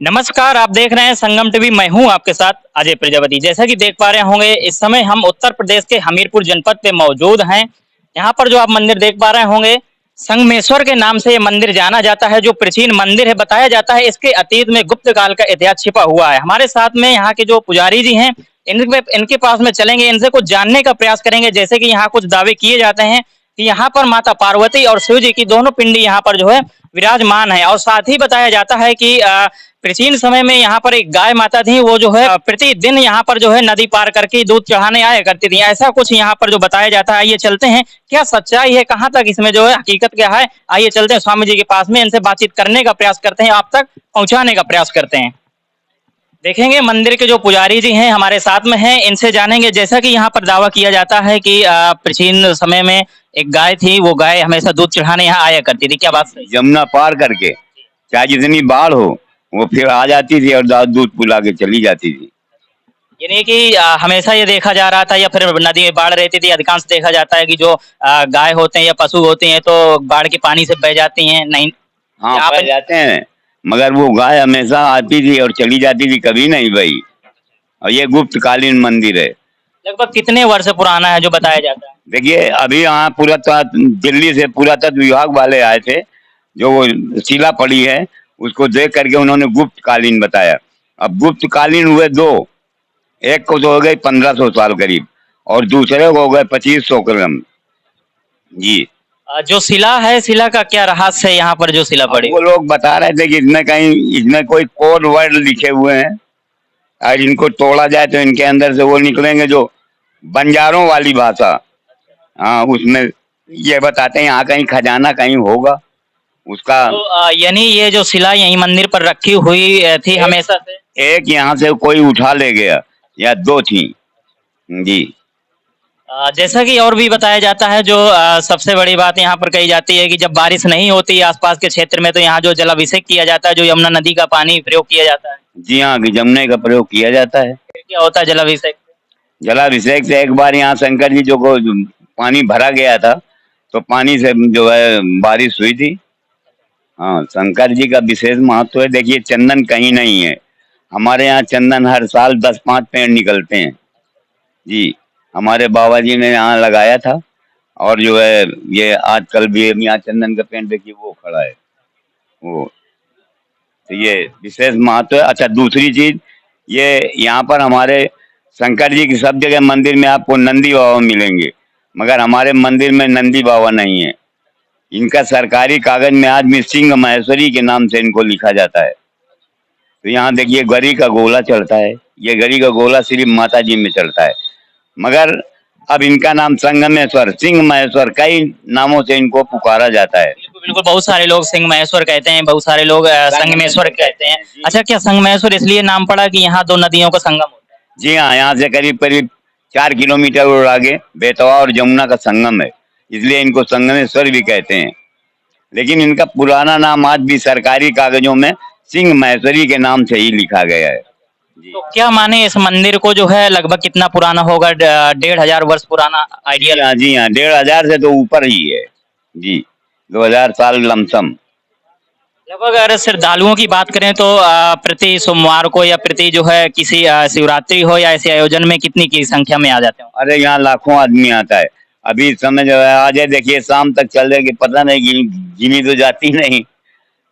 नमस्कार, आप देख रहे हैं संगम टीवी। मैं हूं आपके साथ अजय प्रजापति। जैसा कि देख पा रहे होंगे, इस समय हम उत्तर प्रदेश के हमीरपुर जनपद पे मौजूद हैं। यहाँ पर जो आप मंदिर देख पा रहे होंगे, संगमेश्वर के नाम से ये मंदिर जाना जाता है। जो प्राचीन मंदिर है, बताया जाता है इसके अतीत में गुप्त काल का इतिहास छिपा हुआ है। हमारे साथ में यहाँ के जो पुजारी जी हैं, इनके पास में चलेंगे, इनसे कुछ जानने का प्रयास करेंगे। जैसे कि यहाँ कुछ दावे किए जाते हैं कि यहाँ पर माता पार्वती और शिव जी की दोनों पिंडी यहाँ पर जो है विराजमान है। और साथ ही बताया जाता है कि प्राचीन समय में यहाँ पर एक गाय माता थी, वो जो है प्रतिदिन यहाँ पर जो है नदी पार करके दूध चढ़ाने आया करती थी। ऐसा कुछ यहाँ पर जो बताया जाता है। आइए चलते हैं, क्या सच्चाई है, कहाँ तक इसमें जो है हकीकत क्या है। आइए चलते हैं स्वामी जी के पास में, इनसे बातचीत करने का प्रयास करते हैं, आप तक पहुंचाने का प्रयास करते हैं। देखेंगे मंदिर के जो पुजारी जी हैं हमारे साथ में हैं, इनसे जानेंगे। जैसा कि यहाँ पर दावा किया जाता है कि प्राचीन समय में एक गाय थी, वो गाय हमेशा दूध चढ़ाने यहाँ आया करती थी, क्या बात सही? यमुना पार करके चाहे जितनी बाढ़ हो वो फिर आ जाती थी और दूध पिला के चली जाती थी। यानी कि हमेशा ये देखा जा रहा था, या फिर नदी में बाढ़ रहती थी? अधिकांश देखा जाता है कि जो गाय होते हैं या पशु होते हैं तो बाढ़ के पानी से बह जाती हैं, नहीं? हाँ, यहाँ बह पर जाते हैं, मगर वो गाय हमेशा आती थी और चली जाती थी, कभी नहीं बही। और ये गुप्तकालीन मंदिर है। लगभग कितने वर्ष पुराना है जो बताया जाता है? देखिए, अभी यहाँ दिल्ली से पुरातत्व विभाग वाले आए थे, जो वो शिला पड़ी है उसको देख करके उन्होंने गुप्तकालीन बताया। अब गुप्तकालीन हुए दो, एक को तो हो गई 1500 साल करीब और दूसरे को हो गए 2500 करीब। जी, जो शिला है, शिला का क्या रहस्य है यहाँ पर जो शिला पड़ी? वो लोग बता रहे थे कि इसमें कोई कोड वर्ड लिखे हुए हैं और इनको तोड़ा जाए तो इनके अंदर से वो निकलेंगे, जो बंजारों वाली भाषा। हाँ, उसमें ये बताते हैं यहाँ कहीं खजाना कहीं होगा उसका। तो यानी ये जो शिला यही मंदिर पर रखी हुई थी हमेशा से? एक यहाँ से कोई उठा ले गया या दो थी। जी, जैसा कि और भी बताया जाता है, जो सबसे बड़ी बात यहाँ पर कही जाती है कि जब बारिश नहीं होती आसपास के क्षेत्र में, तो यहाँ जो जलाभिषेक किया जाता है, जो यमुना नदी का पानी प्रयोग किया जाता है। जी हाँ, जमुने का प्रयोग किया जाता है। फिर क्या होता है जलाभिषेक? जलाभिषेक से एक बार यहाँ शंकर जी जो को पानी भरा गया था, तो पानी से जो है बारिश हुई थी। हाँ, शंकर जी का विशेष महत्व है। देखिए, चंदन कहीं नहीं है, हमारे यहाँ चंदन हर साल 10-5 पेड़ निकलते हैं। जी, हमारे बाबा जी ने यहाँ लगाया था और जो है ये आजकल भी यहाँ चंदन का पेड़ देखिए वो खड़ा है वो। तो ये विशेष महत्व है। अच्छा, दूसरी चीज, ये यहाँ पर हमारे शंकर जी की सब जगह मंदिर में आपको नंदी बाबा मिलेंगे, मगर हमारे मंदिर में नंदी बाबा नहीं है। इनका सरकारी कागज में आज भी सिंह महेश्वरी के नाम से इनको लिखा जाता है। तो यहाँ देखिए गरी का गोला चढ़ता है, ये गरी का गोला सिर्फ माता जी में चढ़ता है, मगर अब इनका नाम संगमेश्वर, सिंह महेश्वर, कई नामों से इनको पुकारा जाता है। बिल्कुल बिल्कुल, बहुत सारे लोग सिंह महेश्वर कहते हैं, बहुत सारे लोग संगमेश्वर कहते हैं। अच्छा, क्या संगमेश्वर इसलिए नाम पड़ा कि यहाँ दो नदियों का संगम होता है? जी हाँ, यहाँ से करीब करीब 4 किलोमीटर और आगे बेतवा और जमुना का संगम है, इसलिए इनको संगमेश्वर भी कहते हैं। लेकिन इनका पुराना नाम आज भी सरकारी कागजों में सिंह महेश्वरी के नाम से ही लिखा गया है। तो क्या माने इस मंदिर को जो है लगभग कितना पुराना होगा? 1500 वर्ष पुराना आइडिया? हाँ जी हाँ, 1500 से तो ऊपर ही है जी, 2000 साल लमसम। लगभग अगर श्रद्धालुओं की बात करें तो प्रति सोमवार को या प्रति जो है किसी शिवरात्रि हो या ऐसे आयोजन में कितनी की संख्या में आ जाते हो? अरे यहाँ लाखों आदमी आता है। अभी इस समय जो है आज है, देखिए शाम तक चल जाएगी, पता नहीं गिनी तो जाती नहीं,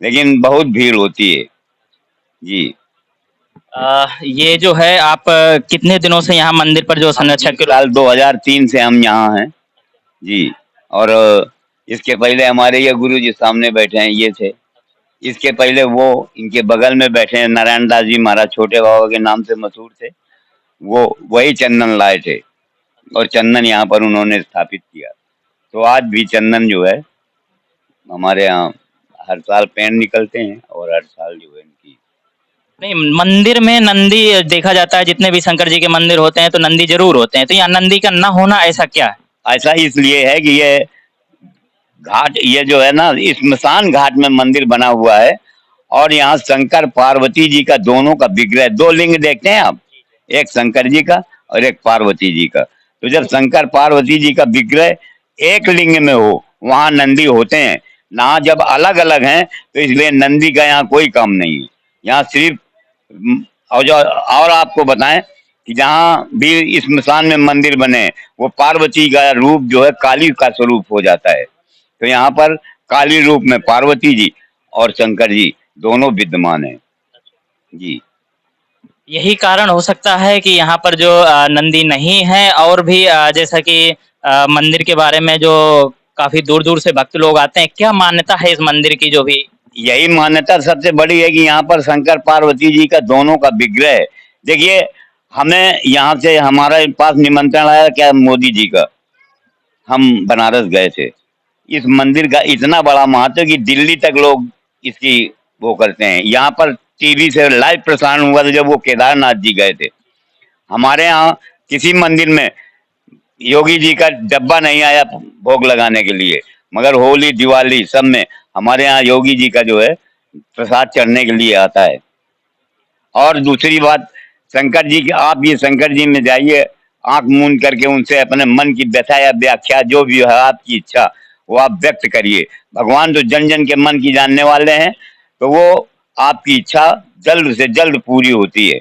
लेकिन बहुत भीड़ होती है जी। ये जो है आप कितने दिनों से यहाँ मंदिर पर जो संरक्षक के? साल 2003 से हम यहाँ हैं जी। और इसके पहले हमारे ये गुरु जी सामने बैठे हैं, ये थे। इसके पहले वो इनके बगल में बैठे हैं, नारायण दास जी महाराज, छोटे बाबा के नाम से मशहूर थे, वो वही चंदन लाए थे और चंदन यहाँ पर उन्होंने स्थापित किया। तो आज भी चंदन जो है हमारे यहाँ हर साल पेड़ निकलते हैं और हर साल जो है इनकी। नहीं, मंदिर में नंदी देखा जाता है, जितने भी शंकर जी के मंदिर होते हैं तो नंदी जरूर होते हैं, तो यहाँ नंदी का न होना ऐसा क्या है? ऐसा इसलिए है कि ये घाट, ये जो है ना, इस स्मशान घाट में मंदिर बना हुआ है और यहाँ शंकर पार्वती जी का दोनों का विग्रह, 2 लिंग देखते हैं आप, एक शंकर जी का और एक पार्वती जी का। तो जब शंकर पार्वती जी का विग्रह एक लिंग में हो, वहां नंदी होते हैं ना। जब अलग अलग हैं तो इसलिए नंदी का यहाँ कोई काम नहीं है। यहाँ सिर्फ और जो और आपको बताएं कि जहाँ भी इस स्मशान में मंदिर बने वो पार्वती का रूप जो है काली का स्वरूप हो जाता है। तो यहाँ पर काली रूप में पार्वती जी और शंकर जी दोनों विद्यमान हैं जी। यही कारण हो सकता है कि यहाँ पर जो नंदी नहीं है और भी जैसा कि मंदिर के बारे में जो काफी दूर दूर से भक्त लोग आते हैं, क्या मान्यता है इस मंदिर की जो भी? यही मान्यता सबसे बड़ी है कि यहाँ पर शंकर पार्वती जी का दोनों का विग्रह है। देखिए हमें यहाँ से हमारे पास निमंत्रण आया क्या मोदी जी का, हम बनारस गए थे। इस मंदिर का इतना बड़ा महत्व है कि दिल्ली तक लोग इसकी वो करते हैं। यहाँ पर टीवी से लाइव प्रसारण हुआ था जब वो केदारनाथ जी गए थे। हमारे यहाँ किसी मंदिर में योगी जी का डब्बा नहीं आया भोग लगाने के लिए, मगर होली दिवाली सब में हमारे यहाँ योगी जी का जो है प्रसाद चढ़ने के लिए आता है। और दूसरी बात शंकर जी की, आप ये शंकर जी में जाइए, आंख मूंद करके उनसे अपने मन की व्यथा या व्याख्या जो भी है आपकी इच्छा वो आप व्यक्त करिए। भगवान तो जन जन के मन की जानने वाले हैं, तो वो आपकी इच्छा जल्द से जल्द पूरी होती है।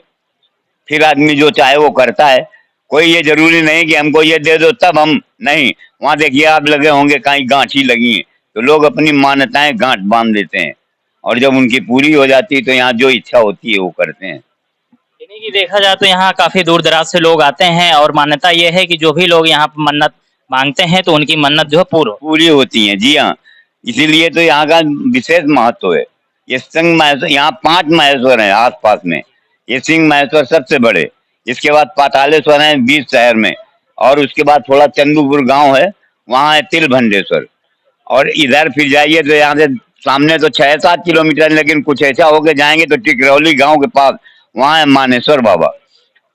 फिर आदमी जो चाहे वो करता है। कोई ये जरूरी नहीं कि हमको ये दे दो तब हम, नहीं। वहां देखिए आप लगे होंगे कहीं गांठी लगी है, तो लोग अपनी मान्यताएं गांठ बांध देते हैं और जब उनकी पूरी हो जाती है तो यहाँ जो इच्छा होती है वो करते हैं। यानी कि देखा जाए तो यहाँ काफी दूर दराज से लोग आते हैं और मान्यता ये है कि जो भी लोग यहाँ पर मन्नत मांगते हैं तो उनकी मन्नत जो है पूर्ण होती पूरी होती हैं जी हाँ। इसीलिए तो यहाँ का विशेष महत्व है। ये सिंह महेश्वर, यहाँ 5 महेश्वर हैं आसपास में। ये सिंह महेश्वर सबसे बड़े, इसके बाद पातालेश्वर हैं 20 शहर में, और उसके बाद थोड़ा चंदूपुर गांव है, वहाँ है तिलभंडेश्वर। और इधर फिर जाइए तो यहाँ से सामने तो 6-7 किलोमीटर, लेकिन कुछ ऐसा होके जाएंगे तो टिकरौली गांव के पास वहाँ है मानेश्वर बाबा।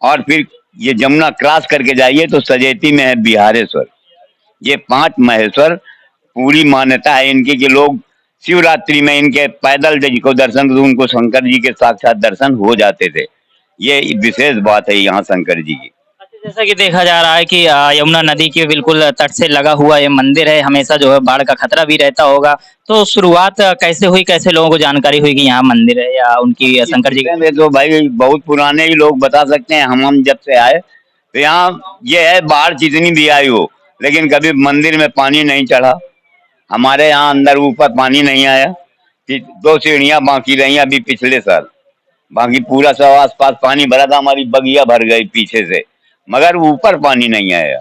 और फिर ये जमुना क्रॉस करके जाइए तो सजेती में है बिहारेश्वर। ये 5 महेश्वर पूरी मान्यता है इनकी कि लोग शिवरात्रि में इनके पैदल जिनको दर्शन तो उनको शंकर जी के साक्षात दर्शन हो जाते थे। ये विशेष बात है यहाँ शंकर जी की। अच्छा, जैसा कि देखा जा रहा है कि यमुना नदी के बिल्कुल तट से लगा हुआ ये मंदिर है, हमेशा जो है बाढ़ का खतरा भी रहता होगा। तो शुरुआत कैसे हुई, कैसे लोगों को जानकारी हुई कि यहाँ मंदिर है या उनकी इस शंकर जी की? विषय में तो भाई बहुत पुराने ही लोग बता सकते हैं। हम जब से आए तो यहाँ ये है, बाढ़ जितनी भी आई हो लेकिन कभी मंदिर में पानी नहीं चढ़ा। हमारे यहाँ अंदर ऊपर पानी नहीं आया कि 2 सीढ़ियाँ बाकी रही अभी पिछले साल, बाकी पूरा सब आसपास पानी भरा था, हमारी बगिया भर गई पीछे से, मगर ऊपर पानी नहीं आया।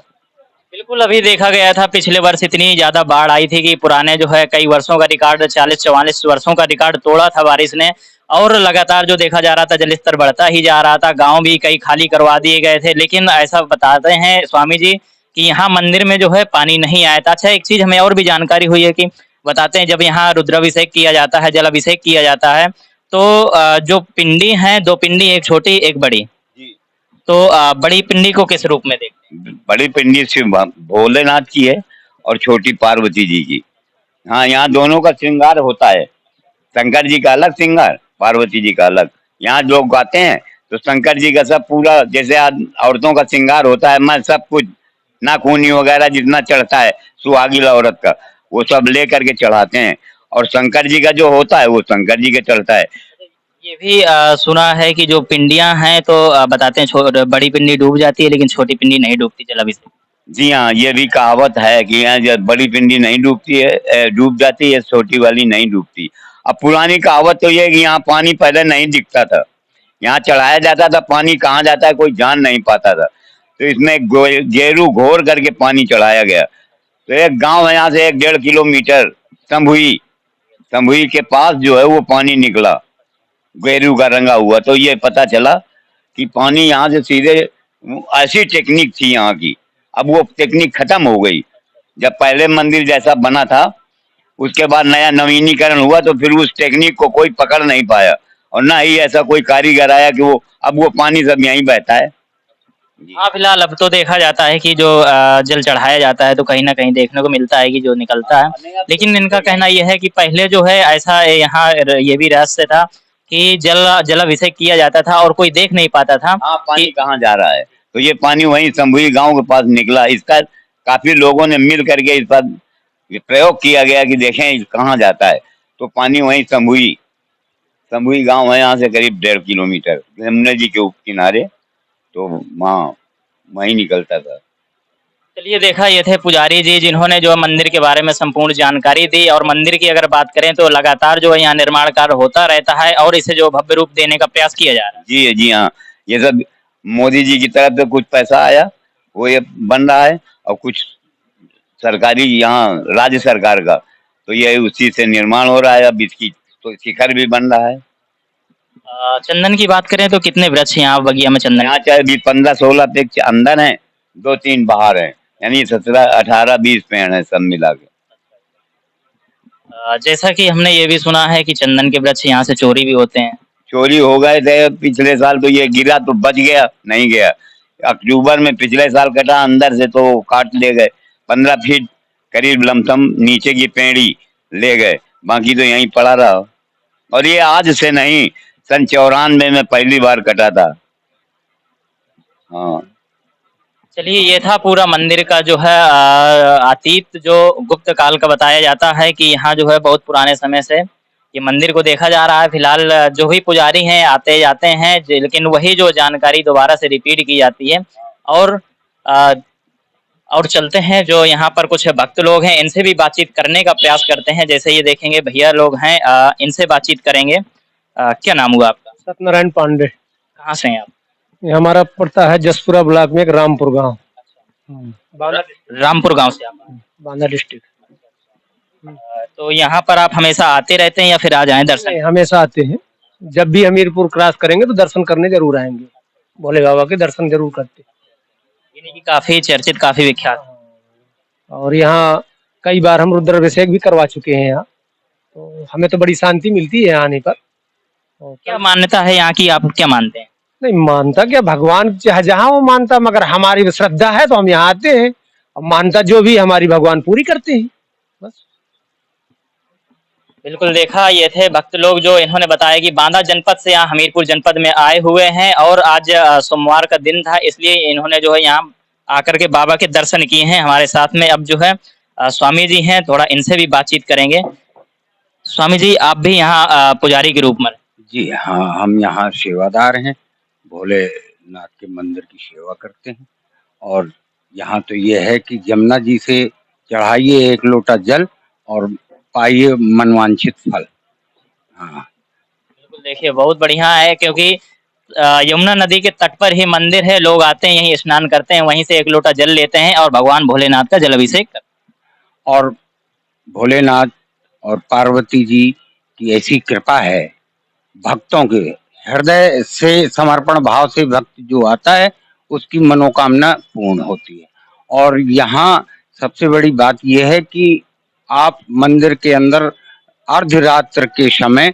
बिल्कुल, अभी देखा गया था पिछले वर्ष इतनी ज़्यादा बाढ़ आई थी कि पुराने जो है कई वर्षों का रिकॉर्ड 40-44 वर्षों का रिकॉर्ड तोड़ा था बारिश ने। और लगातार जो देखा जा रहा था जलस्तर बढ़ता ही जा रहा था, गाँव भी कई खाली करवा दिए गए थे। लेकिन ऐसा बताते हैं स्वामी जी कि यहाँ मंदिर में जो है पानी नहीं आया था। अच्छा, एक चीज़ हमें और भी जानकारी हुई है कि बताते हैं जब यहाँ रुद्राभिषेक किया जाता है, जलाभिषेक किया जाता है, तो जो पिंडी हैं 2 पिंडी, एक छोटी एक बड़ी। जी। तो बड़ी पिंडी को किस रूप में देखते बड़ी पिंडी शिव भोलेनाथ की है और छोटी पार्वती जी की। हाँ, यहाँ दोनों का श्रृंगार होता है। शंकर जी का अलग श्रृंगार, पार्वती जी का अलग। यहाँ लोग गाते हैं तो शंकर जी का सब पूरा जैसे औरतों का श्रृंगार होता है, मैं सब कुछ नाखूनी वगैरह जितना चढ़ता है सुहागिन औरत का वो सब ले करके चढ़ाते हैं, और शंकर जी का जो होता है वो शंकर जी के चढ़ता है। ये भी सुना है कि जो पिंडियाँ हैं तो बताते हैं बड़ी पिंडी डूब जाती है लेकिन छोटी पिंडी नहीं डूबती जलाभिषेक। जी हाँ, ये भी कहावत है कि यहाँ जब बड़ी पिंडी नहीं डूबती है, डूब जाती है, छोटी वाली नहीं डूबती। अब पुरानी कहावत तो ये है कि यहाँ पानी पहले नहीं दिखता था, यहाँ चढ़ाया जाता था, पानी कहाँ जाता है कोई जान नहीं पाता था। तो इसमें गेरू घोर करके पानी चढ़ाया गया। तो एक गांव है यहाँ से 1-1.5 किलोमीटर, तंभुई, तंभुई के पास जो है वो पानी निकला, गेरू का रंगा हुआ। तो ये पता चला कि पानी यहाँ से सीधे, ऐसी टेक्निक थी यहाँ की। अब वो टेक्निक खत्म हो गई। जब पहले मंदिर जैसा बना था उसके बाद नया नवीनीकरण हुआ तो फिर उस टेक्निक को कोई पकड़ नहीं पाया, और ना ही ऐसा कोई कारीगर आया कि वो अब वो पानी सब यहीं बहता है जी। हाँ, फिलहाल अब तो देखा जाता है कि जो जल चढ़ाया जाता है तो कहीं न कहीं देखने को मिलता है कि जो निकलता है। नहीं, अब तो लेकिन इनका देखिए, कहना ये है कि पहले जो है ऐसा यहाँ ये भी रहस्य था कि जलाभिषेक किया जाता था और कोई देख नहीं पाता था हाँ पानी कि कहाँ जा रहा है, तो ये पानी वहीं तंभुई गांव के पास निकला। इसका काफी लोगों ने मिल करके इस पर ये प्रयोग किया गया कि देखें कहाँ जाता है, तो पानी वहीं तंभुई तमुई गांव है यहाँ से करीब 1.5 किलोमीटर, यमुना जी के किनारे। तो वहाँ वहीं निकलता था। चलिए, देखा ये थे पुजारी जी जिन्होंने जो मंदिर के बारे में संपूर्ण जानकारी दी। और मंदिर की अगर बात करें तो लगातार जो है यहाँ निर्माण कार्य होता रहता है और इसे जो भव्य रूप देने का प्रयास किया जा रहा है। जी हाँ, ये सब मोदी जी की तरफ से कुछ पैसा आया, वो ये बन रहा है, और कुछ सरकारी यहाँ राज्य सरकार का, तो ये उसी से निर्माण हो रहा है। अब इसकी तो शिखर भी बन रहा है। चंदन की बात करें तो कितने वृक्ष यहाँ बगिया में चंदन? यहाँ चाहे भी 15-16 पेड़ अंदर है, 2-3 बाहर है, यानी 17-18-20 पेड़ है सब मिला के। जैसा कि हमने ये भी सुना है कि चंदन के वृक्ष यहाँ से चोरी भी होते हैं। चोरी हो गए थे पिछले साल, तो ये गिरा तो बच गया, नहीं गया। अक्टूबर में पिछले साल कटा अंदर से, तो काट ले गए। 15 फीट करीब लमसम नीचे की पेड़ी ले गए, बाकी तो यहीं पड़ा रहा। और ये आज से नहीं, सन 94 में पहली बार कटा था। हाँ। चलिए, ये था पूरा मंदिर का जो है अतीत, जो गुप्त काल का बताया जाता है कि यहाँ जो है बहुत पुराने समय से ये मंदिर को देखा जा रहा है। फिलहाल जो भी पुजारी हैं आते जाते हैं, लेकिन वही जो जानकारी दोबारा से रिपीट की जाती है। और अ, और चलते हैं, जो यहाँ पर कुछ भक्त लोग हैं इनसे भी बातचीत करने का प्रयास करते हैं। जैसे ये देखेंगे भैया लोग हैं, इनसे बातचीत करेंगे। क्या नाम हुआ आपका? सत्यनारायण पांडे। कहाँ से हैं आप? ये हमारा पड़ता है जसपुरा ब्लॉक में एक रामपुर गांव, रामपुर गांव से आप? बांदा डिस्ट्रिक्ट। तो यहाँ पर आप हमेशा आते रहते हैं या फिर आज आए दर्शन? हमेशा आते हैं, जब भी हमीरपुर क्रॉस करेंगे तो दर्शन करने जरूर आएंगे, भोले बाबा के दर्शन जरूर करते। यानी कि काफी चर्चित, काफी विख्यात। और यहाँ कई बार हम रुद्राभिषेक भी करवा चुके हैं यहाँ, तो हमें तो बड़ी शांति मिलती है यहाँ आने पर। क्या मान्यता है यहाँ की, आप क्या मानते हैं? नहीं मानता क्या, भगवान जहाँ वो मानता, मगर हमारी श्रद्धा है तो हम यहाँ आते हैं, और मानता जो भी हमारी भगवान पूरी करते हैं बस। बिल्कुल, देखा ये थे भक्त लोग जो इन्होंने बताया कि बांदा जनपद से यहाँ हमीरपुर जनपद में आए हुए हैं। और आज सोमवार का दिन था, इसलिए इन्होंने जो है यहाँ आकर के बाबा के दर्शन किए हैं। हमारे साथ में अब जो है स्वामी जी हैं, थोड़ा इनसे भी बातचीत करेंगे। स्वामी जी, आप भी यहाँ पुजारी के रूप में? जी हाँ, हम यहाँ सेवादार हैं, भोलेनाथ के मंदिर की सेवा करते हैं। और यहाँ तो ये है कि यमुना जी से चढ़ाइए 1 लोटा जल और पाइए मनवांछित फल। हाँ, बिल्कुल, देखिए बहुत बढ़िया है, क्योंकि यमुना नदी के तट पर ही मंदिर है। लोग आते हैं, यहीं स्नान करते हैं, वहीं से 1 लोटा जल लेते हैं और भगवान भोलेनाथ का जल अभिषेक करते हैं। और भोलेनाथ और पार्वती जी की ऐसी कृपा है, भक्तों के हृदय से समर्पण भाव से भक्त जो आता है उसकी मनोकामना पूर्ण होती है। और यहाँ सबसे बड़ी बात यह है कि आप मंदिर के अंदर अर्धरात्र के समय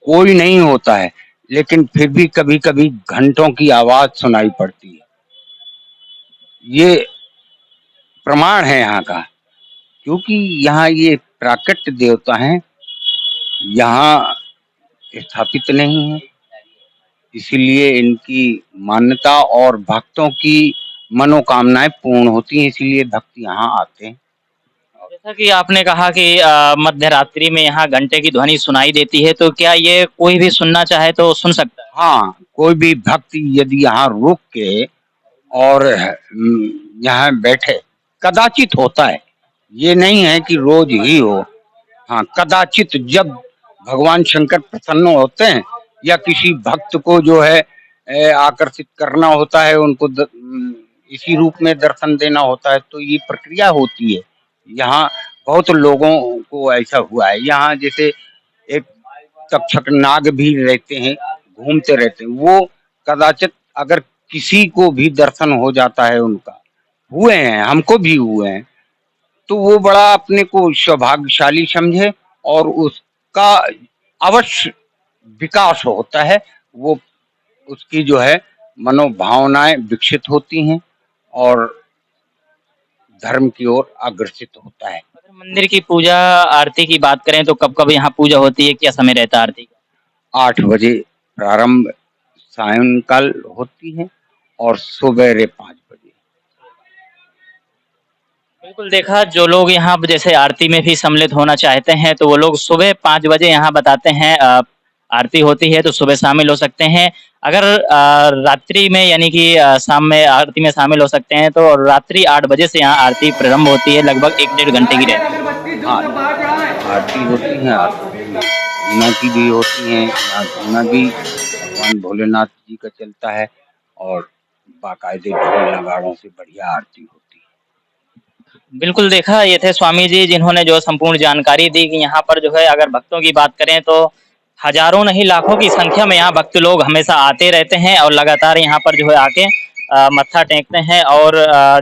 कोई नहीं होता है, लेकिन फिर भी कभी कभी घंटों की आवाज सुनाई पड़ती है। ये प्रमाण है यहाँ का, क्योंकि यहाँ ये प्राकृत देवता हैं, यहाँ स्थापित नहीं है, इसीलिए इनकी मान्यता और भक्तों की मनोकामनाएं पूर्ण होती हैं, इसीलिए भक्त यहाँ आते हैं। जैसा कि आपने कहा कि मध्य रात्रि में यहाँ घंटे की ध्वनि सुनाई देती है, तो क्या ये कोई भी सुनना चाहे तो सुन सकता है? हाँ, कोई भी भक्त यदि यहाँ रुक के और यहाँ बैठे, कदाचित होता है, ये नहीं है कि रोज ही हो। हाँ, कदाचित जब भगवान शंकर प्रसन्न होते हैं या किसी भक्त को जो है आकर्षित करना होता है, उनको इसी रूप में दर्शन देना होता है, तो ये प्रक्रिया होती है। यहाँ बहुत लोगों को ऐसा हुआ है। यहाँ जैसे एक तक्षक नाग भी रहते हैं, घूमते रहते हैं, वो कदाचित अगर किसी को भी दर्शन हो जाता है उनका, हुए हैं, हमको भी हुए हैं, तो वो बड़ा अपने को सौभाग्यशाली समझे और उसका अवश्य विकास होता है। वो उसकी जो है मनोभावनाएं विकसित होती हैं और धर्म की ओर अग्रसित होता है। अगर मंदिर की पूजा आरती की बात करें तो कब कब यहाँ पूजा होती है, क्या समय रहता है आरती का? 8 बजे प्रारंभ सायंकाल होती है और सुबह 5 बजे। बिल्कुल, देखा जो लोग यहाँ जैसे आरती में भी सम्मिलित होना चाहते हैं तो वो लोग सुबह 5 बजे यहाँ बताते हैं आरती होती है तो सुबह शामिल हो सकते हैं। अगर रात्रि में यानी कि शाम में आरती में शामिल हो सकते हैं तो रात्रि 8 बजे से यहाँ आरती प्रारंभ होती है, लगभग 1 डेढ़ घंटे की रहती है। हाँ, आरती होती है, आरती की भी होती है, यहाँ भी भगवान भोलेनाथ जी का चलता है और बाकायदे ढोल नगाड़ों से बढ़िया आरती होती है। बिल्कुल देखा, ये थे स्वामी जी जिन्होंने जो संपूर्ण जानकारी दी कि यहाँ पर जो है अगर भक्तों की बात करें तो हजारों नहीं लाखों की संख्या में यहाँ भक्त लोग हमेशा आते रहते हैं और लगातार यहाँ पर जो है आके मत्था टेकते हैं और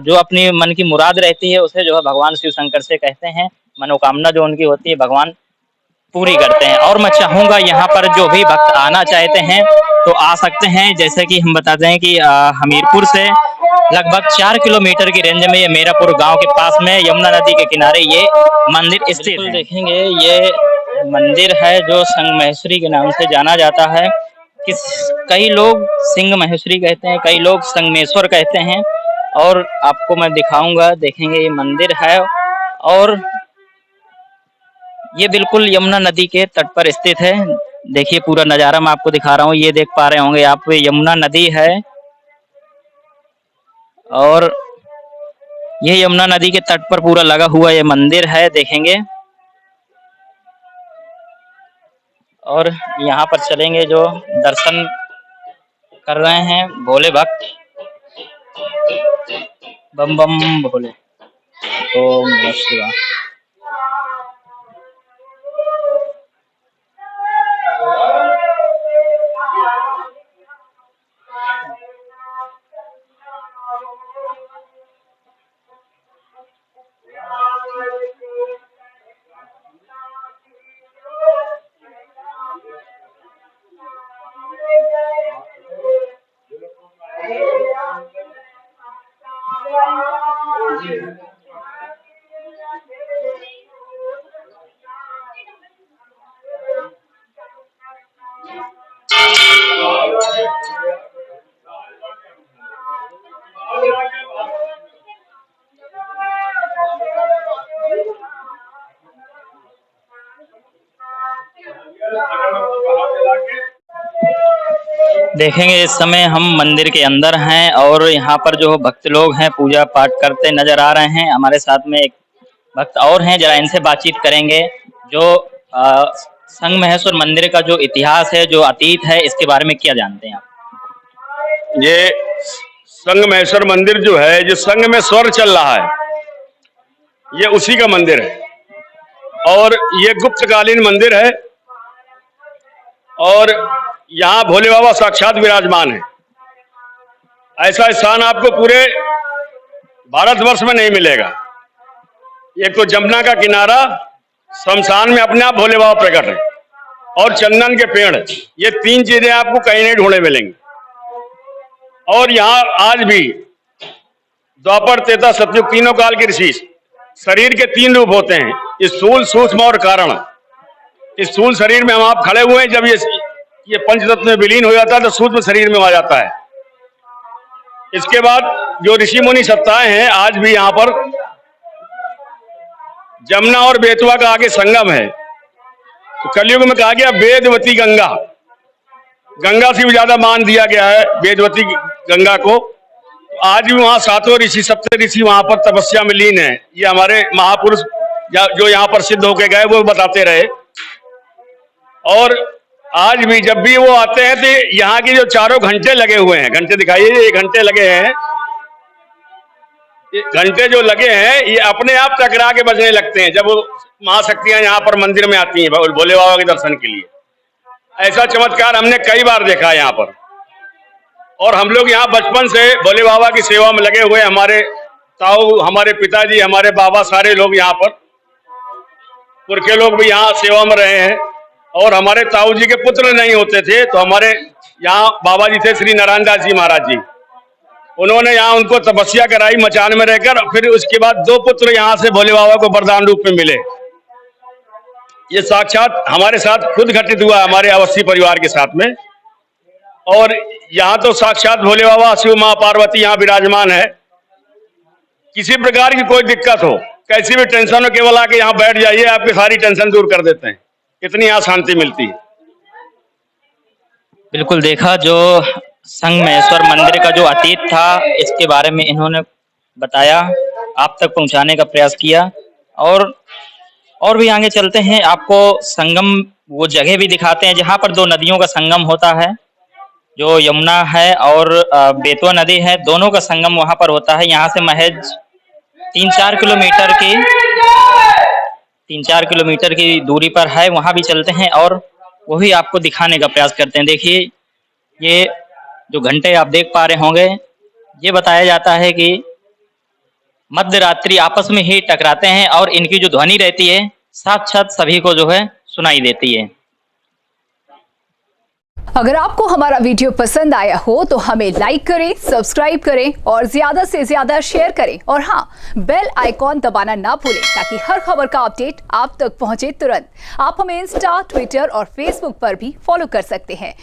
जो अपनी मन की मुराद रहती है उसे जो है भगवान शिव शंकर से कहते हैं, मनोकामना जो उनकी होती है भगवान पूरी करते हैं। और मैं चाहूँगा यहाँ पर जो भी भक्त आना चाहते हैं तो आ सकते हैं। जैसे कि हम बताते हैं कि हमीरपुर से लगभग 4 किलोमीटर की रेंज में ये मेरापुर गांव के पास में यमुना नदी के किनारे ये मंदिर स्थित है। देखेंगे ये मंदिर है जो संग महेश्वरी के नाम से जाना जाता है। कई लोग सिंह महेश्वरी कहते हैं, कई लोग संगमेश्वर कहते हैं और आपको मैं दिखाऊंगा। देखेंगे ये मंदिर है और ये बिल्कुल यमुना नदी के तट पर स्थित है। देखिए पूरा नजारा मैं आपको दिखा रहा हूँ, ये देख पा रहे होंगे आप, यमुना नदी है और ये यमुना नदी के तट पर पूरा लगा हुआ ये मंदिर है। देखेंगे और यहाँ पर चलेंगे जो दर्शन कर रहे हैं भोले भक्त, बम बम भोले, ओम नमः शिवाय। देखेंगे इस समय हम मंदिर के अंदर हैं और यहाँ पर जो भक्त लोग हैं पूजा पाठ करते नजर आ रहे हैं। हमारे साथ में एक भक्त और हैं, जरा इनसे बातचीत करेंगे। जो संग महेश्वर मंदिर का जो इतिहास है, जो अतीत है, इसके बारे में क्या जानते हैं आप? ये संग महेश्वर मंदिर जो है, जो संग में स्वर चल रहा है, ये उसी का मंदिर है और ये गुप्तकालीन मंदिर है और यहाँ भोले बाबा साक्षात विराजमान है। ऐसा स्थान आपको पूरे भारतवर्ष में नहीं मिलेगा। एक तो जमुना का किनारा, शमशान में अपने आप भोले बाबा प्रकट है और चंदन के पेड़, ये तीन चीजें आपको कहीं नहीं ढूंढने मिलेंगी। और यहाँ आज भी द्वापर, त्रेता, सतयुग तीनों काल के ऋषि, शरीर के 3 रूप होते हैं, स्थूल, सूक्ष्म और कारण। स्थूल शरीर में हम आप खड़े हुए हैं, जब ये पंचतत्व में विलीन हो जाता है तो सूक्ष्म शरीर में आ जाता है। इसके बाद जो ऋषि मुनि सत्ताएं हैं, आज भी यहाँ पर जमुना और बेतवा का आगे संगम है। तो कलयुग में कहा गया वेदवती गंगा, गंगा से भी ज्यादा मान दिया गया है वेदवती गंगा को। आज भी वहाँ 7 ऋषि, 7 ऋषि वहां पर तपस्या में लीन है। ये हमारे महापुरुष जो यहाँ पर सिद्ध होके गए वो बताते रहे। और आज भी जब भी वो आते हैं तो यहाँ की जो चारों घंटे लगे हुए हैं, घंटे दिखाइए, ये घंटे लगे हैं, ये घंटे जो लगे हैं ये अपने आप टकरा के बजने लगते हैं जब वो महाशक्तियां यहाँ पर मंदिर में आती हैं भोले बाबा के दर्शन के लिए। ऐसा चमत्कार हमने कई बार देखा है यहाँ पर। और हम लोग यहाँ बचपन से भोले बाबा की सेवा में लगे हुए, हमारे ताऊ, हमारे पिताजी, हमारे बाबा, सारे लोग यहाँ पर, पुरखे लोग भी यहाँ सेवा में रहे हैं। और हमारे ताऊ जी के पुत्र नहीं होते थे तो हमारे यहाँ बाबा जी थे श्री नारायण दास जी महाराज जी, उन्होंने यहाँ उनको तपस्या कराई मचान में रहकर। फिर उसके बाद 2 पुत्र यहाँ से भोले बाबा को वरदान रूप में मिले। ये साक्षात हमारे साथ खुद घटित हुआ, हमारे अवस्थी परिवार के साथ में। और यहाँ तो साक्षात भोले बाबा, शिव माँ पार्वती यहाँ विराजमान है। किसी प्रकार की कोई दिक्कत हो, कैसी भी टेंशन हो, केवल आके यहाँ बैठ जाइए, आपकी सारी टेंशन दूर कर देते हैं। इतनी यहाँ शांति मिलती है। बिल्कुल देखा जो संगमेश्वर मंदिर का जो अतीत था इसके बारे में इन्होंने बताया, आप तक पहुंचाने का प्रयास किया। और भी आगे चलते हैं, आपको संगम वो जगह भी दिखाते हैं जहां पर दो नदियों का संगम होता है, जो यमुना है और बेतवा नदी है, दोनों का संगम वहां पर होता है। यहाँ से महज 3-4 किलोमीटर की 3-4 किलोमीटर की दूरी पर है, वहां भी चलते हैं और वही आपको दिखाने का प्रयास करते हैं। देखिए ये जो घंटे आप देख पा रहे होंगे, ये बताया जाता है कि मध्य रात्रि आपस में ही टकराते हैं और इनकी जो ध्वनि रहती है साथ-साथ सभी को जो है सुनाई देती है। अगर आपको हमारा वीडियो पसंद आया हो तो हमें लाइक करें, सब्सक्राइब करें और ज्यादा से ज्यादा शेयर करें और हाँ, बेल आइकॉन दबाना ना भूलें ताकि हर खबर का अपडेट आप तक पहुंचे तुरंत। आप हमें इंस्टा, ट्विटर और फेसबुक पर भी फॉलो कर सकते हैं।